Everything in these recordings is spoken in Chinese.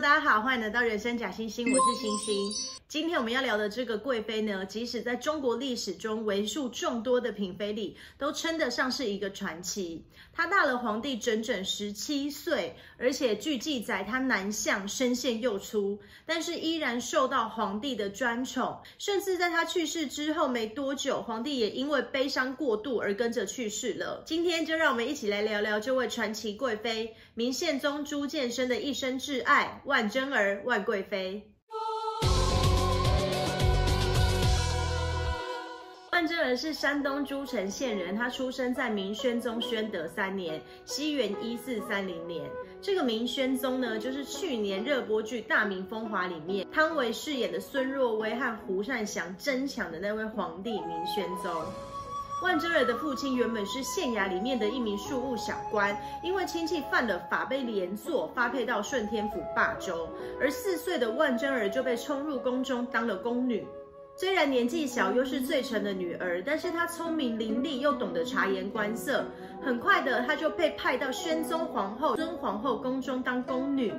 大家好，欢迎来到人生假星星，我是星星。今天我们要聊的这个贵妃呢，即使在中国历史中为数众多的嫔妃里，都称得上是一个传奇。她大了皇帝整整17岁，而且据记载，她男相，声线又粗，但是依然受到皇帝的专宠。甚至在她去世之后没多久，皇帝也因为悲伤过度而跟着去世了。今天就让我们一起来聊聊这位传奇贵妃明宪宗朱见深的一生挚爱万贞儿万贵妃。万贞儿是山东诸城县人，她出生在明宣宗宣德3年，西元1430年。这个明宣宗呢，就是去年热播剧《大明风华》里面汤唯饰演的孙若薇和胡善祥争抢的那位皇帝明宣宗。万贞儿的父亲原本是县衙里面的一名庶务小官，因为亲戚犯了法被连坐，发配到顺天府霸州。而4岁的万贞儿就被冲入宫中当了宫女。虽然年纪小，又是最宠的女儿，但是她聪明伶俐，又懂得察言观色。很快的，她就被派到宣宗皇后、尊皇后宫中当宫女。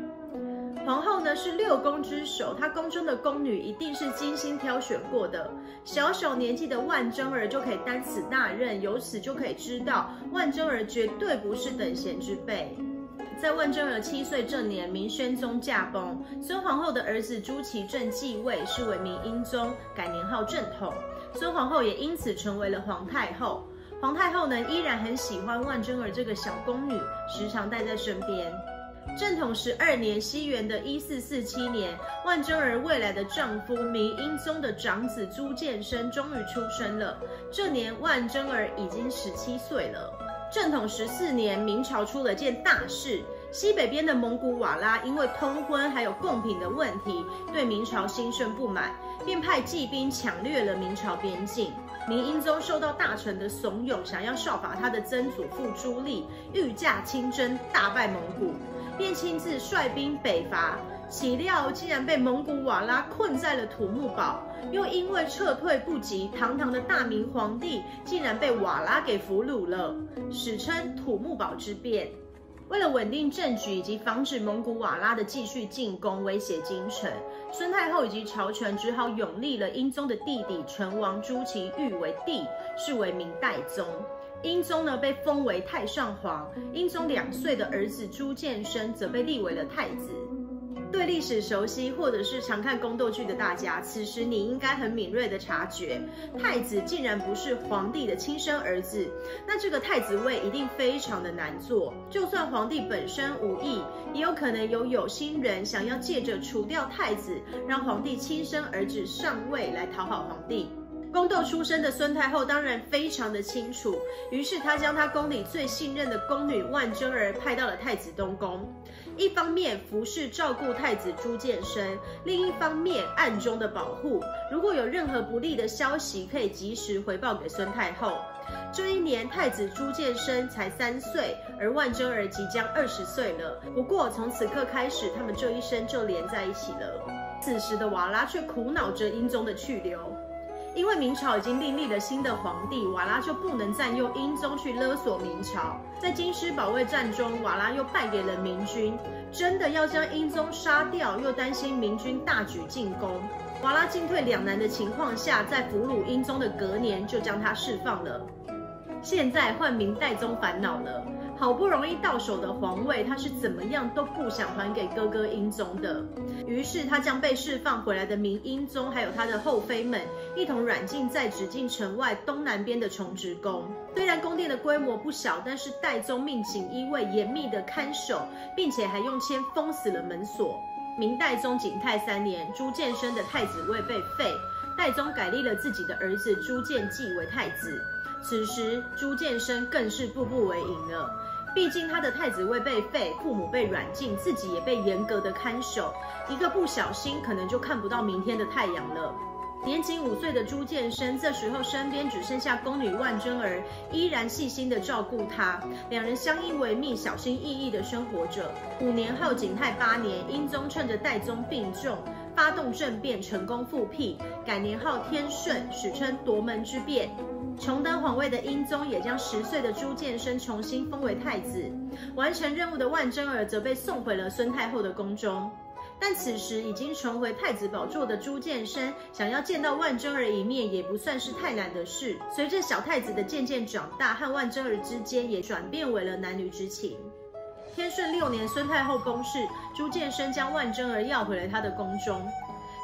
皇后呢是6宫之首，她宫中的宫女一定是精心挑选过的。小小年纪的万贞儿就可以担此大任，由此就可以知道万贞儿绝对不是等闲之辈。在万贞儿7岁这年，明宣宗驾崩，孙皇后的儿子朱祁镇继位，是为明英宗，改年号正统。孙皇后也因此成为了皇太后。皇太后呢，依然很喜欢万贞儿这个小宫女，时常带在身边。正统12年，西元的1447年，万贞儿未来的丈夫明英宗的长子朱见深终于出生了。这年，万贞儿已经17岁了。正统14年，明朝出了件大事，西北边的蒙古瓦剌因为通婚还有贡品的问题，对明朝心生不满，便派骑兵抢掠了明朝边境。明英宗受到大臣的怂恿，想要效法他的曾祖父朱棣，御驾亲征，大败蒙古，便亲自率兵北伐。岂料竟然被蒙古瓦剌困在了土木堡，又因为撤退不及，堂堂的大明皇帝竟然被瓦剌给俘虏了，史称土木堡之变。为了稳定政局以及防止蒙古瓦剌的继续进攻威胁京城，孙太后以及朝臣只好拥立了英宗的弟弟成王朱祁钰为帝，是为明代宗。英宗呢被封为太上皇，英宗2岁的儿子朱见深则被立为了太子。对历史熟悉或者是常看宫斗剧的大家，此时你应该很敏锐的察觉，太子竟然不是皇帝的亲生儿子，那这个太子位一定非常的难做。就算皇帝本身无意，也有可能有心人想要借着除掉太子，让皇帝亲生儿子上位来讨好皇帝。宫斗出身的孙太后当然非常的清楚，于是她将她宫里最信任的宫女万贞儿派到了太子东宫，一方面服侍照顾太子朱见深，另一方面暗中的保护，如果有任何不利的消息，可以及时回报给孙太后。这一年，太子朱见深才3岁，而万贞儿即将20岁了。不过从此刻开始，他们这一生就连在一起了。此时的瓦剌却苦恼着英宗的去留。因为明朝已经另立了新的皇帝，瓦剌就不能再用英宗去勒索明朝。在京师保卫战中，瓦剌又败给了明军，真的要将英宗杀掉，又担心明军大举进攻。瓦剌进退两难的情况下，在俘虏英宗的隔年就将他释放了。现在换明代宗烦恼了，好不容易到手的皇位，他是怎么样都不想还给哥哥英宗的。于是他将被释放回来的明英宗还有他的后妃们一同软禁在紫禁城外东南边的崇直宫。虽然宫殿的规模不小，但是代宗命锦衣卫严密的看守，并且还用签封死了门锁。明代宗景泰3年，朱见深的太子位被废，代宗改立了自己的儿子朱见济为太子。此时朱见深更是步步为营了，毕竟他的太子位被废，父母被软禁，自己也被严格的看守，一个不小心可能就看不到明天的太阳了。年仅5岁的朱见深，这时候身边只剩下宫女万贞儿，依然细心的照顾他，两人相依为命，小心翼翼的生活着。5年后，景泰8年，英宗趁着代宗病重，发动政变，成功复辟，改年号天顺，史称夺门之变。重登皇位的英宗也将10岁的朱见深重新封为太子，完成任务的万贞儿则被送回了孙太后的宫中。但此时已经重回太子宝座的朱见深，想要见到万贞儿一面，也不算是太难的事。随着小太子的渐渐长大，和万贞儿之间也转变为了男女之情。天顺6年，孙太后崩逝，朱见深将万贞儿要回了他的宫中。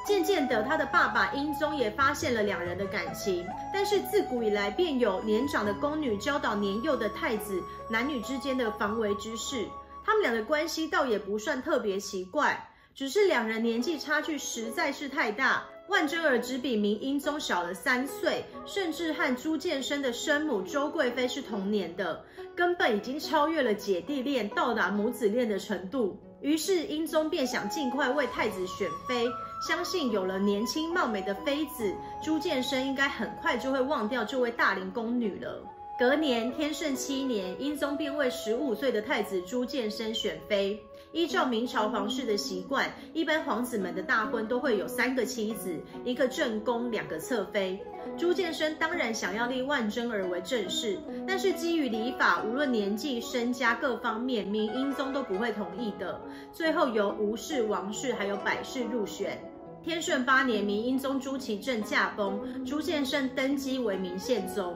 渐渐的，他的爸爸英宗也发现了两人的感情，但是自古以来便有年长的宫女教导年幼的太子男女之间的防微之事。他们俩的关系倒也不算特别奇怪，只是两人年纪差距实在是太大。万贞儿只比明英宗小了3岁，甚至和朱见深的生母周贵妃是同年的，根本已经超越了姐弟恋，到达母子恋的程度。于是英宗便想尽快为太子选妃，相信有了年轻貌美的妃子，朱见深应该很快就会忘掉这位大龄宫女了。隔年天顺7年，英宗便为15岁的太子朱见深选妃。依照明朝皇室的习惯，一般皇子们的大婚都会有3个妻子，1个正宫，2个侧妃。朱见深当然想要立万贞儿为正室，但是基于礼法，无论年纪、身家各方面，明英宗都不会同意的。最后由吴氏、王氏还有百氏入选。天顺8年，明英宗朱祁镇驾崩，朱见深登基为明宪宗。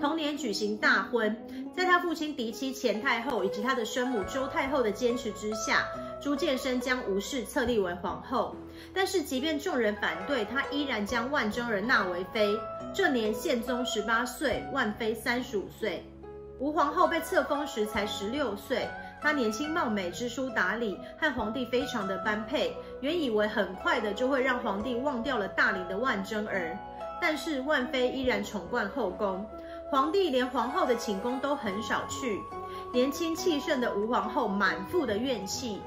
同年举行大婚，在他父亲嫡妻钱太后以及他的生母周太后的坚持之下，朱见深将吴氏册立为皇后。但是即便众人反对，他依然将万贞儿纳为妃。这年宪宗18岁，万妃35岁。吴皇后被册封时才16岁，她年轻貌美，知书达理，和皇帝非常的般配。原以为很快的就会让皇帝忘掉了大龄的万贞儿，但是万妃依然宠冠后宫。皇帝连皇后的寝宫都很少去，年轻气盛的吴皇后满腹的怨气。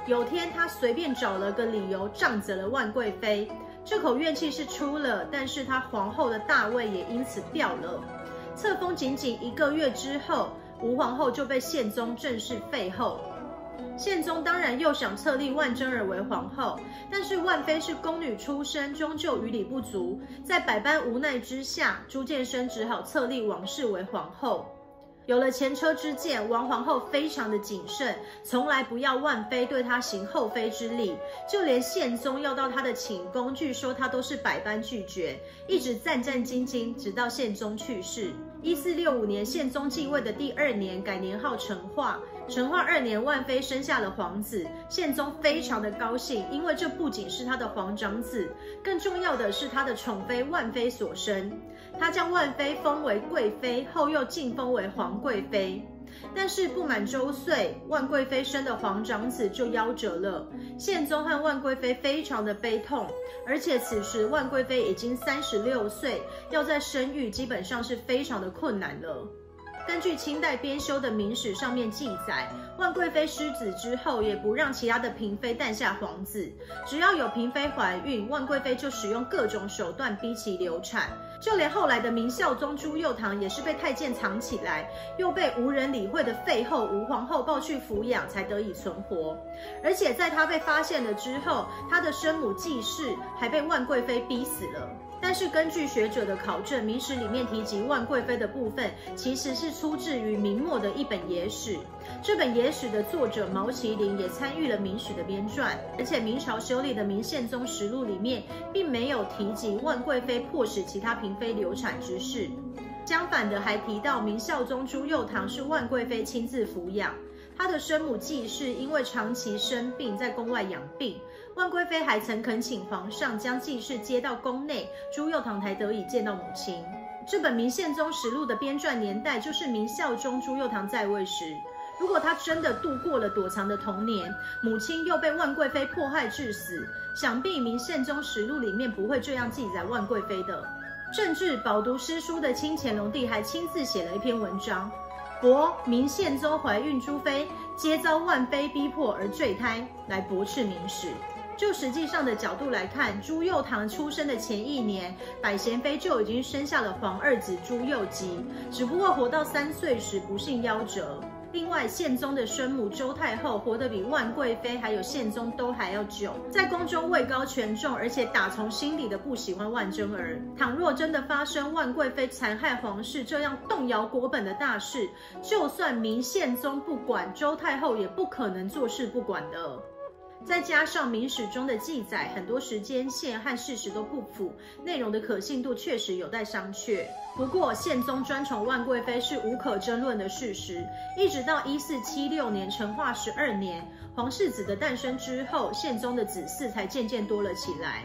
有天，她随便找了个理由杖责了万贵妃，这口怨气是出了，但是她皇后的大位也因此掉了。册封仅仅1个月之后，吴皇后就被宪宗正式废后。宪宗当然又想册立万贞儿为皇后，但是万妃是宫女出身，终究于理不足。在百般无奈之下，朱见深只好册立王氏为皇后。有了前车之鉴，王皇后非常的谨慎，从来不要万妃对她行后妃之礼，就连宪宗要到她的寝宫，据说她都是百般拒绝，一直战战兢兢，直到宪宗去世。1465年，宪宗继位的第2年，改年号成化。成化2年，万妃生下了皇子，宪宗非常的高兴，因为这不仅是他的皇长子，更重要的是他的宠妃万妃所生。他将万妃封为贵妃，后又晋封为皇贵妃。但是不满周岁，万贵妃生的皇长子就夭折了。宪宗和万贵妃非常的悲痛，而且此时万贵妃已经36岁，要再生育基本上是非常的困难了。根据清代编修的《明史》上面记载，万贵妃失子之后，也不让其他的嫔妃诞下皇子，只要有嫔妃怀孕，万贵妃就使用各种手段逼其流产。就连后来的明孝宗朱佑樘也是被太监藏起来，又被无人理会的废后吴皇后抱去抚养，才得以存活。而且在她被发现了之后，她的生母纪氏还被万贵妃逼死了。但是根据学者的考证，《明史》里面提及万贵妃的部分，其实是出自于明末的一本野史。这本野史的作者毛麒麟也参与了《明史》的编撰，而且明朝修立的《明宪宗实录》里面并没有提及万贵妃迫使其他嫔妃流产之事。相反的，还提到明孝宗朱佑樘是万贵妃亲自抚养，她的生母纪氏因为长期生病，在宫外养病。万贵妃还曾恳请皇上将纪氏接到宫内，朱佑樘才得以见到母亲。这本《明宪宗实录》的编撰年代就是明孝宗朱佑樘在位时。如果他真的度过了躲藏的童年，母亲又被万贵妃迫害致死，想必《明宪宗实录》里面不会这样记载万贵妃的。甚至饱读诗书的清乾隆帝还亲自写了一篇文章，驳明宪宗怀孕诸妃皆遭万妃逼迫而坠胎，来驳斥明史。就实际上的角度来看，朱佑樘出生的前1年，百贤妃就已经生下了皇二子朱佑吉，只不过活到3岁时不幸夭折。另外，宪宗的生母周太后活得比万贵妃还有宪宗都还要久，在宫中位高权重，而且打从心底的不喜欢万贞儿。倘若真的发生万贵妃残害皇室这样动摇国本的大事，就算明宪宗不管，周太后也不可能坐视不管的。再加上明史中的记载，很多时间线和事实都不符，内容的可信度确实有待商榷。不过，宪宗专宠万贵妃是无可争论的事实。一直到1476年成化12年，皇世子的诞生之后，宪宗的子嗣才渐渐多了起来。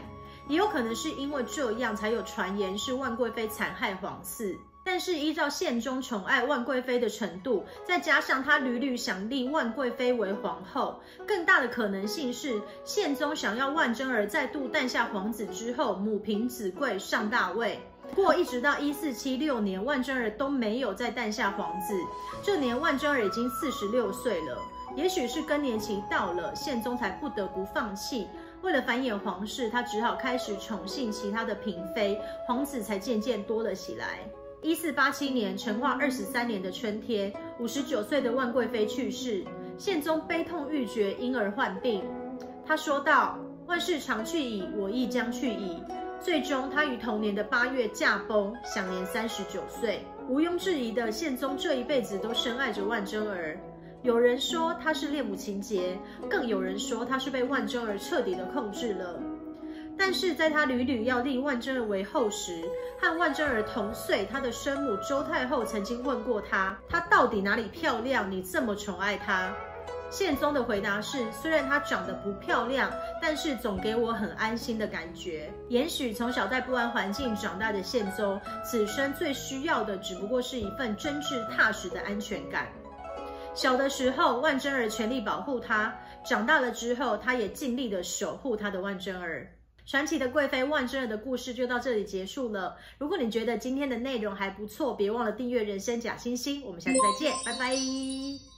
也有可能是因为这样，才有传言是万贵妃残害皇嗣。但是依照宪宗宠爱万贵妃的程度，再加上他屡屡想立万贵妃为皇后，更大的可能性是宪宗想要万贞儿再度诞下皇子之后，母凭子贵上大位。不过一直到1476年，万贞儿都没有再诞下皇子。这年万贞儿已经46岁了，也许是更年期到了，宪宗才不得不放弃。为了繁衍皇室，他只好开始宠幸其他的嫔妃，皇子才渐渐多了起来。1487年，成化23年的春天，59岁的万贵妃去世，宪宗悲痛欲绝，因而患病。他说道：“万事常去矣，我亦将去矣。”最终，他于同年的8月驾崩，享年39岁。毋庸置疑的，宪宗这一辈子都深爱着万贞儿。有人说他是恋母情节，更有人说他是被万贞儿彻底的控制了。但是在他屡屡要立万贞儿为后时，和万贞儿同岁，他的生母周太后曾经问过他，她到底哪里漂亮，你这么宠爱她？宪宗的回答是，虽然她长得不漂亮，但是总给我很安心的感觉。也许从小在不安环境长大的宪宗，此生最需要的只不过是一份真挚踏实的安全感。小的时候，万贞儿全力保护他；长大了之后，他也尽力的守护他的万贞儿。传奇的贵妃万贞儿的故事就到这里结束了。如果你觉得今天的内容还不错，别忘了订阅人生假星星。我们下次再见，拜拜。